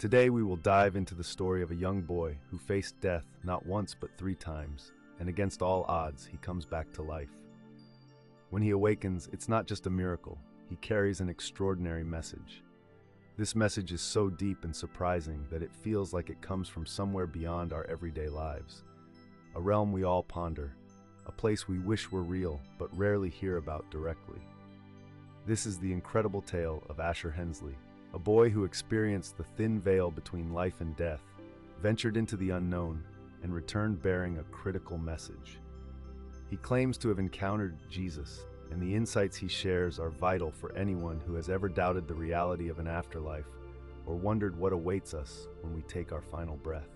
Today we will dive into the story of a young boy who faced death not once but 3 times, and against all odds, he comes back to life. When he awakens, it's not just a miracle, he carries an extraordinary message. This message is so deep and surprising that it feels like it comes from somewhere beyond our everyday lives. A realm we all ponder, a place we wish were real but rarely hear about directly. This is the incredible tale of Asher Hensley, a boy who experienced the thin veil between life and death, ventured into the unknown, and returned bearing a critical message. He claims to have encountered Jesus, and the insights he shares are vital for anyone who has ever doubted the reality of an afterlife or wondered what awaits us when we take our final breath.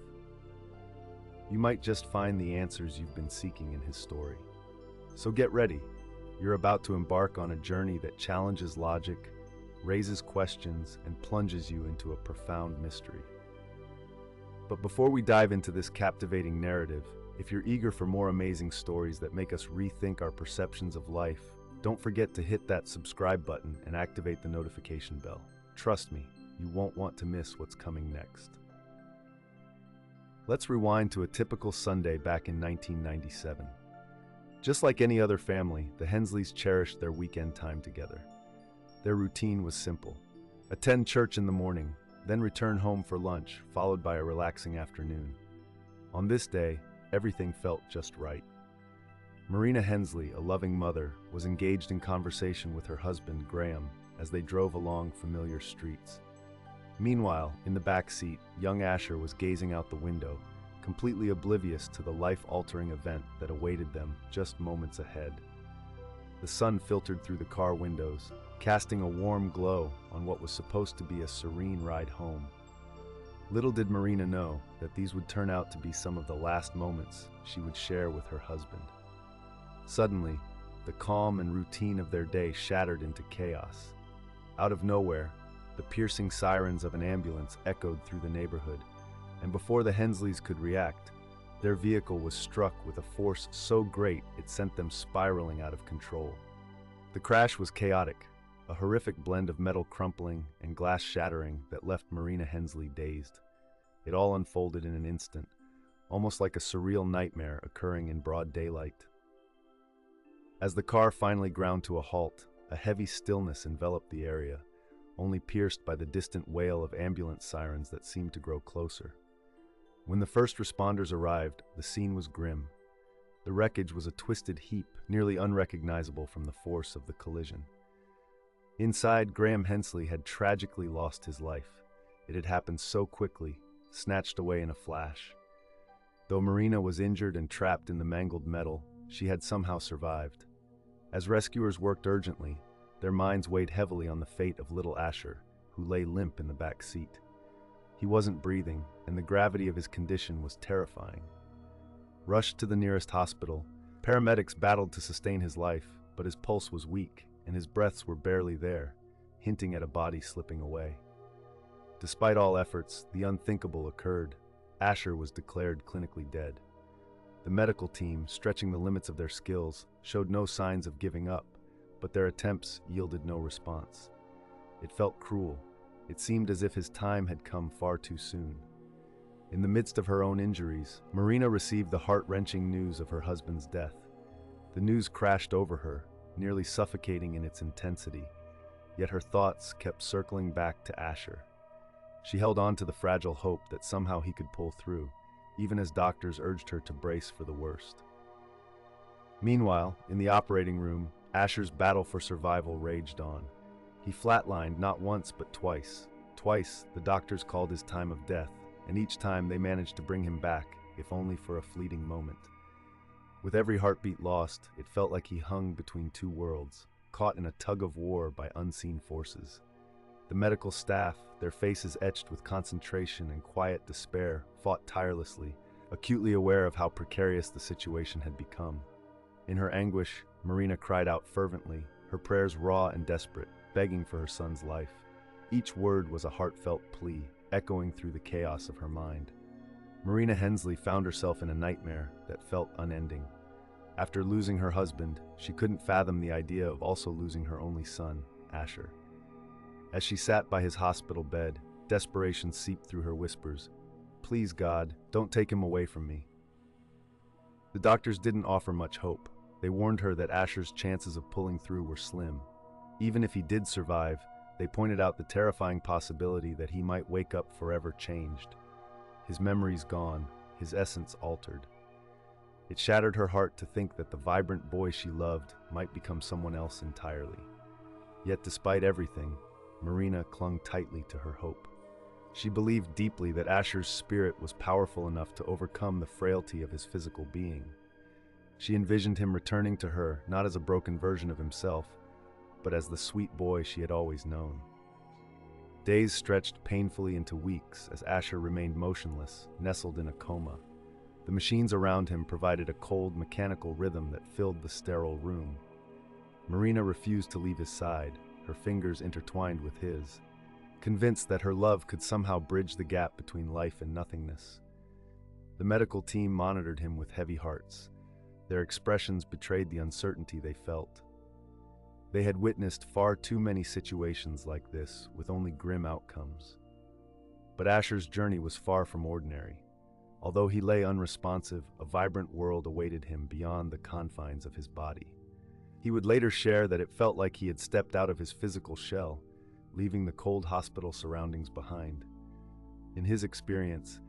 You might just find the answers you've been seeking in his story. So get ready. You're about to embark on a journey that challenges logic, raises questions, and plunges you into a profound mystery. But before we dive into this captivating narrative, if you're eager for more amazing stories that make us rethink our perceptions of life, don't forget to hit that subscribe button and activate the notification bell. Trust me, you won't want to miss what's coming next. Let's rewind to a typical Sunday back in 1997. Just like any other family, the Hensleys cherished their weekend time together. Their routine was simple: attend church in the morning, then return home for lunch, followed by a relaxing afternoon. On this day, everything felt just right. Marina Hensley, a loving mother, was engaged in conversation with her husband, Graham, as they drove along familiar streets. Meanwhile, in the back seat, young Asher was gazing out the window, completely oblivious to the life-altering event that awaited them just moments ahead. The sun filtered through the car windows, casting a warm glow on what was supposed to be a serene ride home. Little did Marina know that these would turn out to be some of the last moments she would share with her husband. Suddenly, the calm and routine of their day shattered into chaos. Out of nowhere, the piercing sirens of an ambulance echoed through the neighborhood, and before the Hensleys could react, their vehicle was struck with a force so great it sent them spiraling out of control. The crash was chaotic, a horrific blend of metal crumpling and glass shattering that left Marina Hensley dazed. It all unfolded in an instant, almost like a surreal nightmare occurring in broad daylight. As the car finally ground to a halt, a heavy stillness enveloped the area, only pierced by the distant wail of ambulance sirens that seemed to grow closer. When the first responders arrived, the scene was grim. The wreckage was a twisted heap, nearly unrecognizable from the force of the collision. Inside, Graham Hensley had tragically lost his life. It had happened so quickly, snatched away in a flash. Though Marina was injured and trapped in the mangled metal, she had somehow survived. As rescuers worked urgently, their minds weighed heavily on the fate of little Asher, who lay limp in the back seat. He wasn't breathing, and the gravity of his condition was terrifying. Rushed to the nearest hospital, paramedics battled to sustain his life, but his pulse was weak, and his breaths were barely there, hinting at a body slipping away. Despite all efforts, the unthinkable occurred. Asher was declared clinically dead. The medical team, stretching the limits of their skills, showed no signs of giving up, but their attempts yielded no response. It felt cruel. It seemed as if his time had come far too soon. In the midst of her own injuries, Marina received the heart-wrenching news of her husband's death. The news crashed over her, nearly suffocating in its intensity, yet her thoughts kept circling back to Asher. She held on to the fragile hope that somehow he could pull through, even as doctors urged her to brace for the worst. Meanwhile, in the operating room, Asher's battle for survival raged on. He flatlined not once but twice. Twice, the doctors called his time of death, and each time they managed to bring him back, if only for a fleeting moment. With every heartbeat lost, it felt like he hung between two worlds, caught in a tug of war by unseen forces. The medical staff, their faces etched with concentration and quiet despair, fought tirelessly, acutely aware of how precarious the situation had become. In her anguish, Marina cried out fervently, her prayers raw and desperate, begging for her son's life. Each word was a heartfelt plea, echoing through the chaos of her mind. Marina Hensley found herself in a nightmare that felt unending. After losing her husband, she couldn't fathom the idea of also losing her only son, Asher. As she sat by his hospital bed, Desperation seeped through her whispers. "Please, God, don't take him away from me." The doctors didn't offer much hope. They warned her that Asher's chances of pulling through were slim. Even if he did survive, they pointed out the terrifying possibility that he might wake up forever changed. His memories gone, his essence altered. It shattered her heart to think that the vibrant boy she loved might become someone else entirely. Yet despite everything, Marina clung tightly to her hope. She believed deeply that Asher's spirit was powerful enough to overcome the frailty of his physical being. She envisioned him returning to her not as a broken version of himself, but as the sweet boy she had always known. Days stretched painfully into weeks as Asher remained motionless, nestled in a coma. The machines around him provided a cold, mechanical rhythm that filled the sterile room. Marina refused to leave his side, her fingers intertwined with his, convinced that her love could somehow bridge the gap between life and nothingness. The medical team monitored him with heavy hearts. Their expressions betrayed the uncertainty they felt. They had witnessed far too many situations like this, with only grim outcomes. But Asher's journey was far from ordinary. Although he lay unresponsive, a vibrant world awaited him beyond the confines of his body. He would later share that it felt like he had stepped out of his physical shell, leaving the cold hospital surroundings behind. In his experience,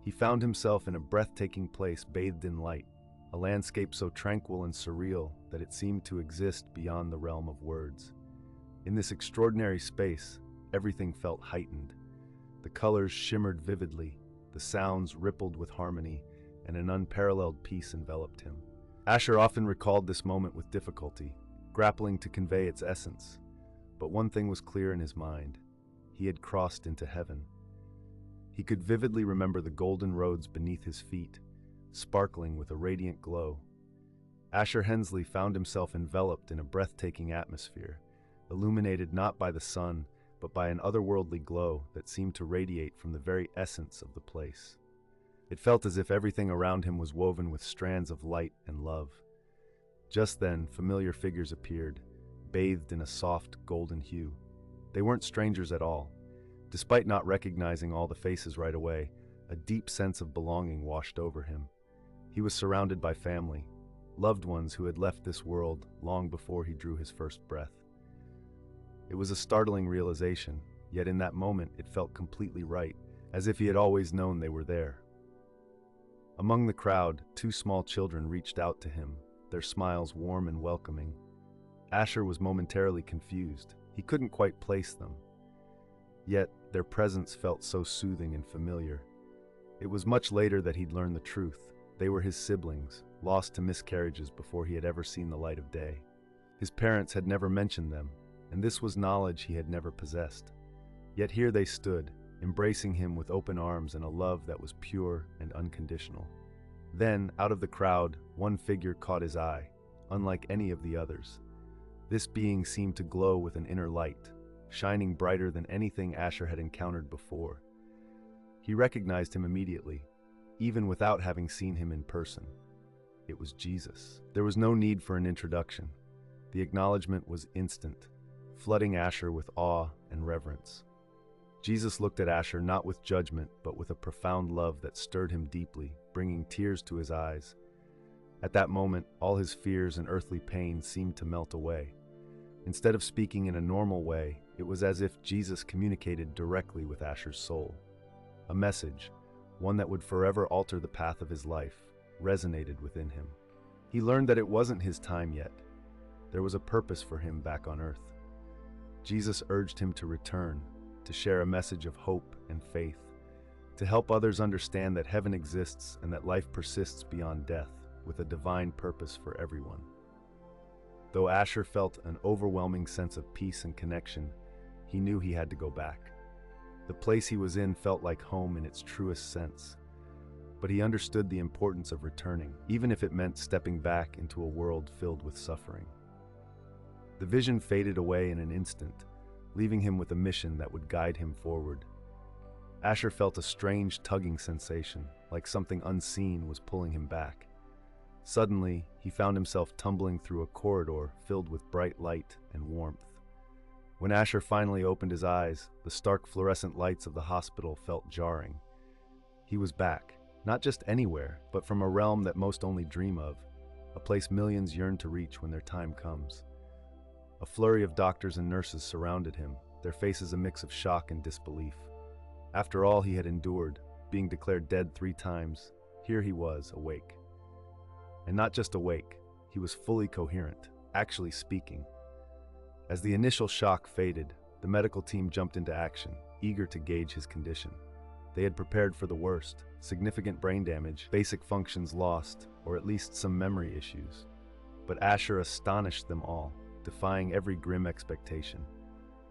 he found himself in a breathtaking place bathed in light, a landscape so tranquil and surreal that it seemed to exist beyond the realm of words. In this extraordinary space, everything felt heightened. The colors shimmered vividly, the sounds rippled with harmony, and an unparalleled peace enveloped him. Asher often recalled this moment with difficulty, grappling to convey its essence. But one thing was clear in his mind: he had crossed into heaven. He could vividly remember the golden roads beneath his feet, sparkling with a radiant glow. Asher Hensley found himself enveloped in a breathtaking atmosphere, illuminated not by the sun, but by an otherworldly glow that seemed to radiate from the very essence of the place. It felt as if everything around him was woven with strands of light and love. Just then, familiar figures appeared, bathed in a soft, golden hue. They weren't strangers at all. Despite not recognizing all the faces right away, a deep sense of belonging washed over him. He was surrounded by family, loved ones who had left this world long before he drew his first breath. It was a startling realization, yet in that moment it felt completely right, as if he had always known they were there. Among the crowd, two small children reached out to him, their smiles warm and welcoming. Asher was momentarily confused. He couldn't quite place them. Yet their presence felt so soothing and familiar. It was much later that he'd learned the truth. They were his siblings, lost to miscarriages before he had ever seen the light of day. His parents had never mentioned them, and this was knowledge he had never possessed. Yet here they stood, embracing him with open arms and a love that was pure and unconditional. Then, out of the crowd, one figure caught his eye, unlike any of the others. This being seemed to glow with an inner light, shining brighter than anything Asher had encountered before. He recognized him immediately, even without having seen him in person. It was Jesus. There was no need for an introduction. The acknowledgement was instant, flooding Asher with awe and reverence. Jesus looked at Asher not with judgment, but with a profound love that stirred him deeply, bringing tears to his eyes. At that moment, all his fears and earthly pain seemed to melt away. Instead of speaking in a normal way, it was as if Jesus communicated directly with Asher's soul. A message, one that would forever alter the path of his life, resonated within him. He learned that it wasn't his time yet. There was a purpose for him back on earth. Jesus urged him to return, to share a message of hope and faith, to help others understand that heaven exists and that life persists beyond death, with a divine purpose for everyone. Though Asher felt an overwhelming sense of peace and connection, he knew he had to go back. The place he was in felt like home in its truest sense, but he understood the importance of returning, even if it meant stepping back into a world filled with suffering. The vision faded away in an instant, leaving him with a mission that would guide him forward. Asher felt a strange tugging sensation, like something unseen was pulling him back. Suddenly, he found himself tumbling through a corridor filled with bright light and warmth. When Asher finally opened his eyes, the stark fluorescent lights of the hospital felt jarring. He was back, not just anywhere, but from a realm that most only dream of, a place millions yearn to reach when their time comes. A flurry of doctors and nurses surrounded him, their faces a mix of shock and disbelief. After all he had endured, being declared dead 3 times, here he was, awake. And not just awake, he was fully coherent, actually speaking. As the initial shock faded, the medical team jumped into action, eager to gauge his condition. They had prepared for the worst: significant brain damage, basic functions lost, or at least some memory issues. But Asher astonished them all, defying every grim expectation.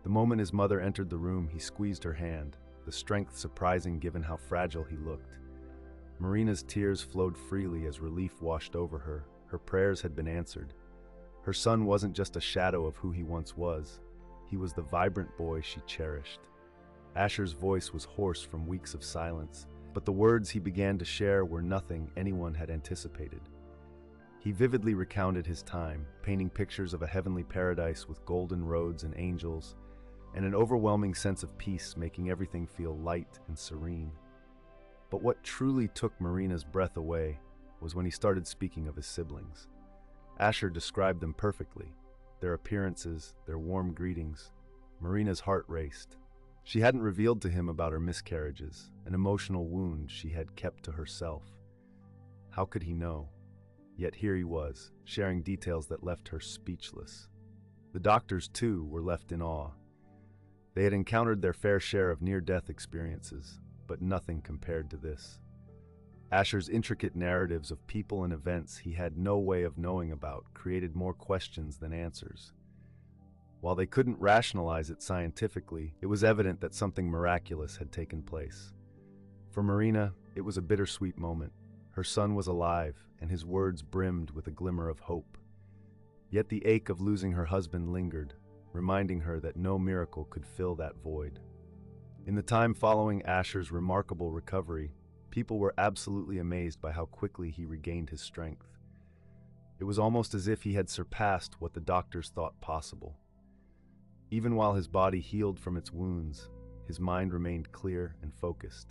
The moment his mother entered the room, he squeezed her hand, the strength surprising given how fragile he looked. Marina's tears flowed freely as relief washed over her. Her prayers had been answered. Her son wasn't just a shadow of who he once was. He was the vibrant boy she cherished. Asher's voice was hoarse from weeks of silence, but the words he began to share were nothing anyone had anticipated. He vividly recounted his time, painting pictures of a heavenly paradise with golden roads and angels, and an overwhelming sense of peace making everything feel light and serene. But what truly took Marina's breath away was when he started speaking of his siblings. Asher described them perfectly, their appearances, their warm greetings. Marina's heart raced. She hadn't revealed to him about her miscarriages, an emotional wound she had kept to herself. How could he know? Yet here he was, sharing details that left her speechless. The doctors, too, were left in awe. They had encountered their fair share of near-death experiences, but nothing compared to this. Asher's intricate narratives of people and events he had no way of knowing about created more questions than answers. While they couldn't rationalize it scientifically, it was evident that something miraculous had taken place. For Marina, it was a bittersweet moment. Her son was alive, and his words brimmed with a glimmer of hope. Yet the ache of losing her husband lingered, reminding her that no miracle could fill that void. In the time following Asher's remarkable recovery, people were absolutely amazed by how quickly he regained his strength. It was almost as if he had surpassed what the doctors thought possible. Even while his body healed from its wounds, his mind remained clear and focused.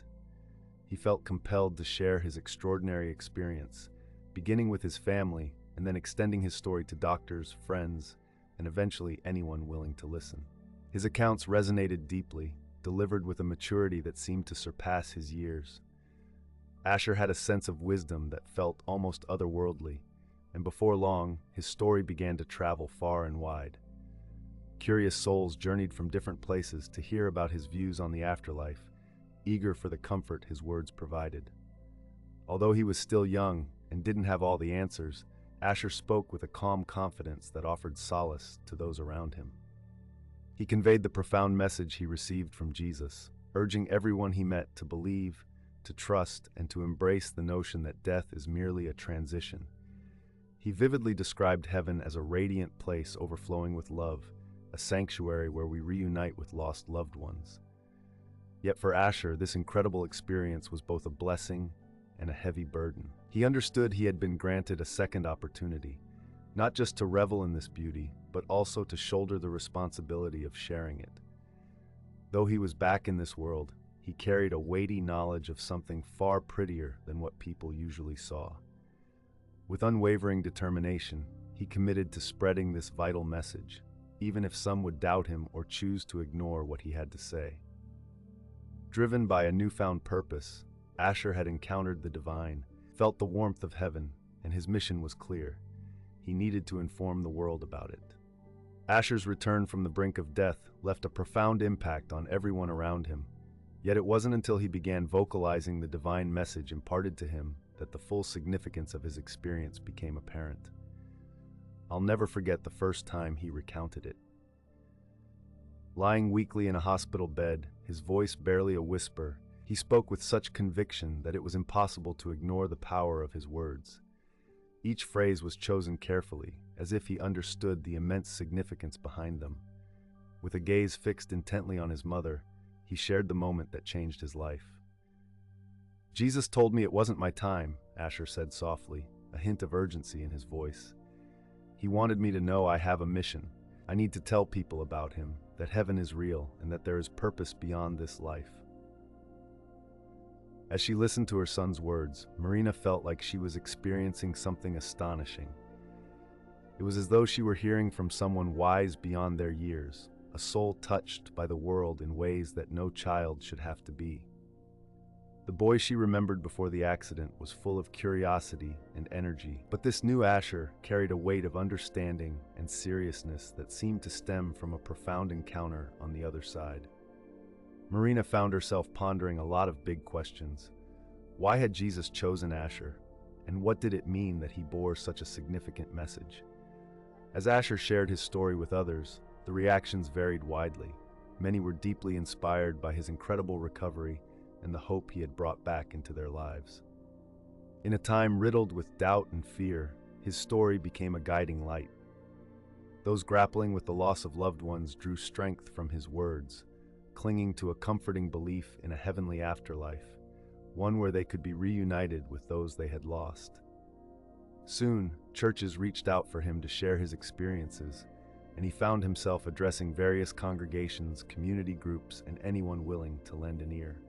He felt compelled to share his extraordinary experience, beginning with his family and then extending his story to doctors, friends, and eventually anyone willing to listen. His accounts resonated deeply, delivered with a maturity that seemed to surpass his years. Asher had a sense of wisdom that felt almost otherworldly, and before long, his story began to travel far and wide. Curious souls journeyed from different places to hear about his views on the afterlife, eager for the comfort his words provided. Although he was still young and didn't have all the answers, Asher spoke with a calm confidence that offered solace to those around him. He conveyed the profound message he received from Jesus, urging everyone he met to believe, to trust, and to embrace the notion that death is merely a transition. He vividly described heaven as a radiant place overflowing with love, a sanctuary where we reunite with lost loved ones. Yet for Asher, this incredible experience was both a blessing and a heavy burden. He understood he had been granted a second opportunity, not just to revel in this beauty, but also to shoulder the responsibility of sharing it. Though he was back in this world, he carried a weighty knowledge of something far prettier than what people usually saw. With unwavering determination, he committed to spreading this vital message, even if some would doubt him or choose to ignore what he had to say. Driven by a newfound purpose, Asher had encountered the divine, felt the warmth of heaven, and his mission was clear. He needed to inform the world about it. Asher's return from the brink of death left a profound impact on everyone around him. Yet it wasn't until he began vocalizing the divine message imparted to him that the full significance of his experience became apparent. I'll never forget the first time he recounted it. Lying weakly in a hospital bed, his voice barely a whisper, he spoke with such conviction that it was impossible to ignore the power of his words. Each phrase was chosen carefully, as if he understood the immense significance behind them. With a gaze fixed intently on his mother, he shared the moment that changed his life. "Jesus told me it wasn't my time," Asher said softly, a hint of urgency in his voice. "He wanted me to know I have a mission. I need to tell people about him, that heaven is real and that there is purpose beyond this life. As she listened to her son's words, Marina felt like she was experiencing something astonishing. It was as though she were hearing from someone wise beyond their years, a soul touched by the world in ways that no child should have to be. The boy she remembered before the accident was full of curiosity and energy, but this new Asher carried a weight of understanding and seriousness that seemed to stem from a profound encounter on the other side. Marina found herself pondering a lot of big questions. Why had Jesus chosen Asher? And what did it mean that he bore such a significant message? As Asher shared his story with others, the reactions varied widely. Many were deeply inspired by his incredible recovery and the hope he had brought back into their lives. In a time riddled with doubt and fear, his story became a guiding light. Those grappling with the loss of loved ones drew strength from his words, clinging to a comforting belief in a heavenly afterlife, one where they could be reunited with those they had lost. Soon, churches reached out for him to share his experiences, and he found himself addressing various congregations, community groups, and anyone willing to lend an ear.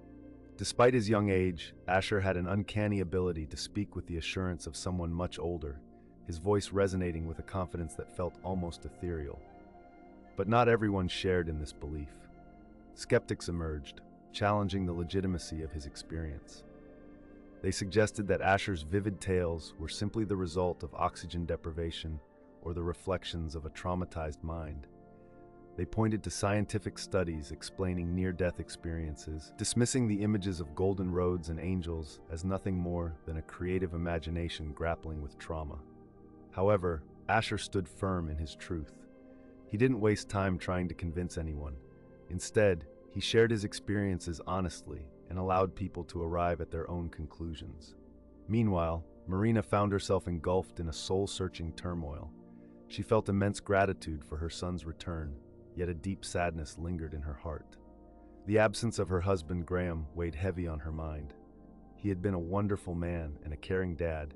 Despite his young age, Asher had an uncanny ability to speak with the assurance of someone much older, his voice resonating with a confidence that felt almost ethereal. But not everyone shared in this belief. Skeptics emerged, challenging the legitimacy of his experience. They suggested that Asher's vivid tales were simply the result of oxygen deprivation or the reflections of a traumatized mind. They pointed to scientific studies explaining near-death experiences, dismissing the images of golden roads and angels as nothing more than a creative imagination grappling with trauma. However, Asher stood firm in his truth. He didn't waste time trying to convince anyone. Instead, he shared his experiences honestly and allowed people to arrive at their own conclusions. Meanwhile, Marina found herself engulfed in a soul-searching turmoil. She felt immense gratitude for her son's return, yet a deep sadness lingered in her heart. The absence of her husband Graham weighed heavy on her mind. He had been a wonderful man and a caring dad,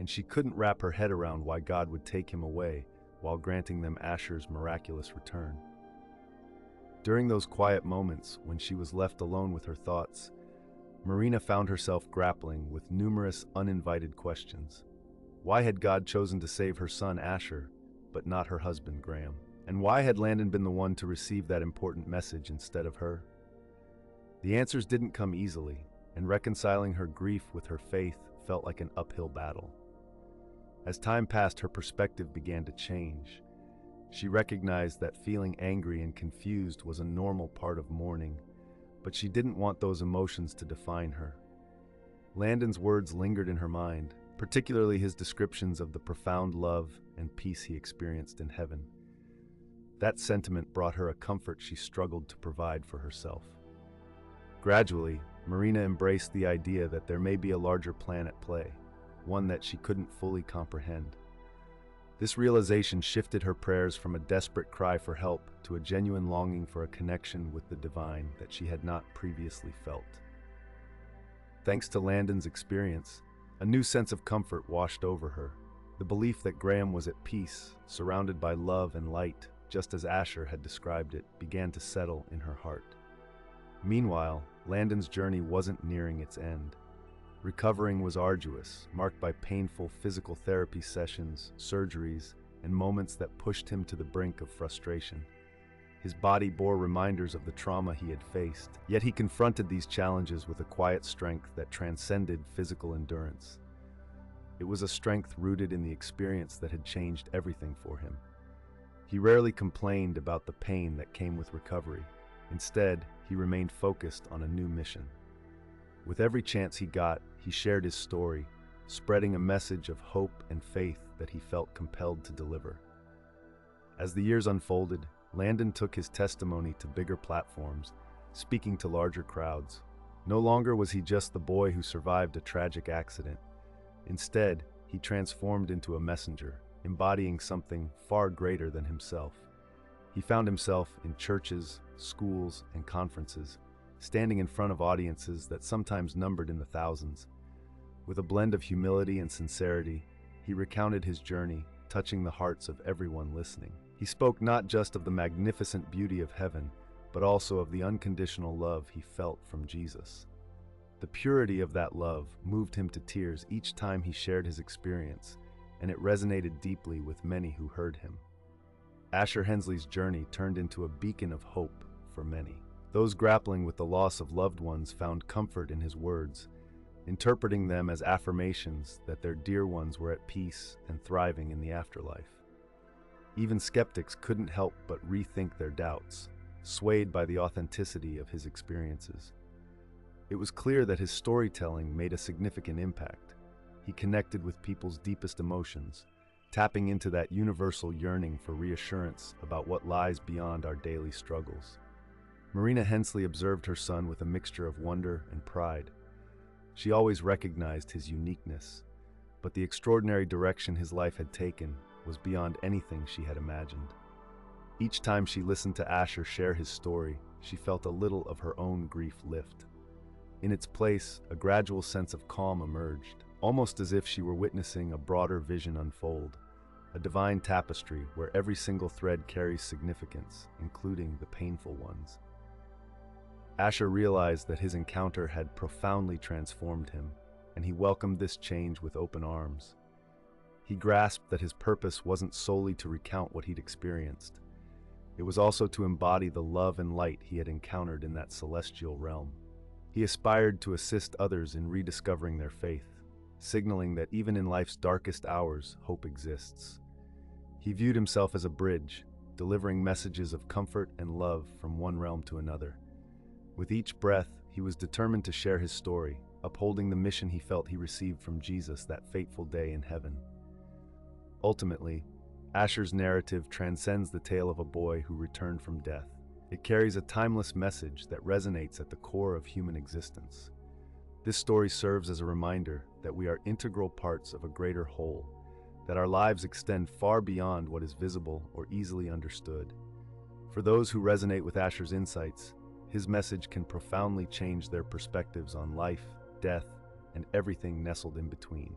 and she couldn't wrap her head around why God would take him away while granting them Asher's miraculous return. During those quiet moments when she was left alone with her thoughts, Marina found herself grappling with numerous uninvited questions. Why had God chosen to save her son Asher, but not her husband Graham? And why had Landon been the one to receive that important message instead of her? The answers didn't come easily, and reconciling her grief with her faith felt like an uphill battle. As time passed, her perspective began to change. She recognized that feeling angry and confused was a normal part of mourning, but she didn't want those emotions to define her. Landon's words lingered in her mind, particularly his descriptions of the profound love and peace he experienced in heaven. That sentiment brought her a comfort she struggled to provide for herself. Gradually, Marina embraced the idea that there may be a larger plan at play, one that she couldn't fully comprehend. This realization shifted her prayers from a desperate cry for help to a genuine longing for a connection with the divine that she had not previously felt. Thanks to Landon's experience, a new sense of comfort washed over her. The belief that Graham was at peace, surrounded by love and light, just as Asher had described it, began to settle in her heart. Meanwhile, Landon's journey wasn't nearing its end. Recovering was arduous, marked by painful physical therapy sessions, surgeries, and moments that pushed him to the brink of frustration. His body bore reminders of the trauma he had faced, yet he confronted these challenges with a quiet strength that transcended physical endurance. It was a strength rooted in the experience that had changed everything for him. He rarely complained about the pain that came with recovery. Instead, he remained focused on a new mission. With every chance he got, he shared his story, spreading a message of hope and faith that he felt compelled to deliver. As the years unfolded, Landon took his testimony to bigger platforms, speaking to larger crowds. No longer was he just the boy who survived a tragic accident. Instead, he transformed into a messenger, embodying something far greater than himself. He found himself in churches, schools, and conferences, standing in front of audiences that sometimes numbered in the thousands. With a blend of humility and sincerity, he recounted his journey, touching the hearts of everyone listening. He spoke not just of the magnificent beauty of heaven, but also of the unconditional love he felt from Jesus. The purity of that love moved him to tears each time he shared his experience, and it resonated deeply with many who heard him. Asher Hensley's journey turned into a beacon of hope for many. Those grappling with the loss of loved ones found comfort in his words, interpreting them as affirmations that their dear ones were at peace and thriving in the afterlife. Even skeptics couldn't help but rethink their doubts, swayed by the authenticity of his experiences. It was clear that his storytelling made a significant impact. He connected with people's deepest emotions, tapping into that universal yearning for reassurance about what lies beyond our daily struggles. Marina Hensley observed her son with a mixture of wonder and pride. She always recognized his uniqueness, but the extraordinary direction his life had taken was beyond anything she had imagined. Each time she listened to Asher share his story, she felt a little of her own grief lift. In its place, a gradual sense of calm emerged, almost as if she were witnessing a broader vision unfold, a divine tapestry where every single thread carries significance, including the painful ones. Asher realized that his encounter had profoundly transformed him, and he welcomed this change with open arms. He grasped that his purpose wasn't solely to recount what he'd experienced. It was also to embody the love and light he had encountered in that celestial realm. He aspired to assist others in rediscovering their faith, signaling that even in life's darkest hours, hope exists. He viewed himself as a bridge, delivering messages of comfort and love from one realm to another. With each breath, he was determined to share his story, upholding the mission he felt he received from Jesus that fateful day in heaven. Ultimately, Asher's narrative transcends the tale of a boy who returned from death. It carries a timeless message that resonates at the core of human existence. This story serves as a reminder that we are integral parts of a greater whole, that our lives extend far beyond what is visible or easily understood. For those who resonate with Asher's insights, his message can profoundly change their perspectives on life, death, and everything nestled in between.